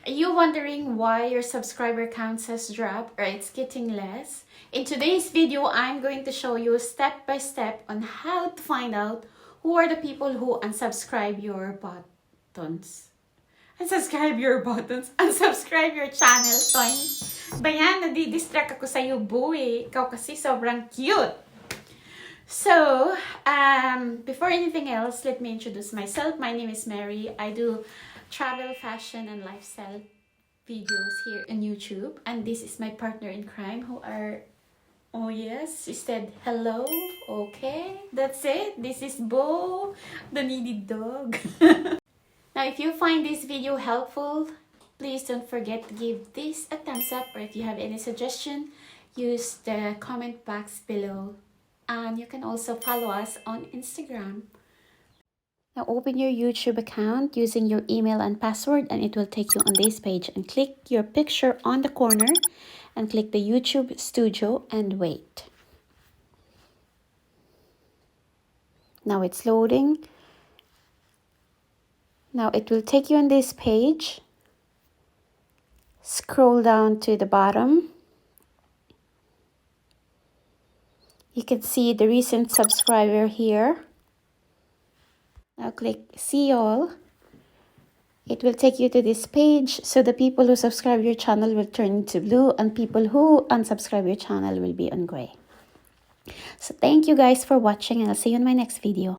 Are you wondering why your subscriber counts has dropped or it's getting less? In today's video, I'm going to show you step by step on how to find out who are the people who unsubscribe your buttons. Unsubscribe your buttons. Unsubscribe your channel, Toy. Bayan, nadidistract ako sa'yo, boy. Ikaw kasi sobrang cute. So, before anything else, let me introduce myself. My name is Mary. I do travel, fashion, and lifestyle videos here on YouTube. And this is my partner in crime who are... Oh yes, she said hello. Okay, that's it. This is Bo, the needy dog. Now, if you find this video helpful, please don't forget to give this a thumbs up, or if you have any suggestion, use the comment box below. And you can also follow us on Instagram. Now open your YouTube account using your email and password, and it will take you on this page, and click your picture on the corner and click the YouTube studio and wait. Now it's loading. Now it will take you on this page. Scroll down to the bottom. You can see the recent subscriber here. Now click see all. It will take you to this page. So the people who subscribe your channel will turn into blue, and people who unsubscribe your channel will be on gray. So thank you guys for watching, and I'll see you in my next video.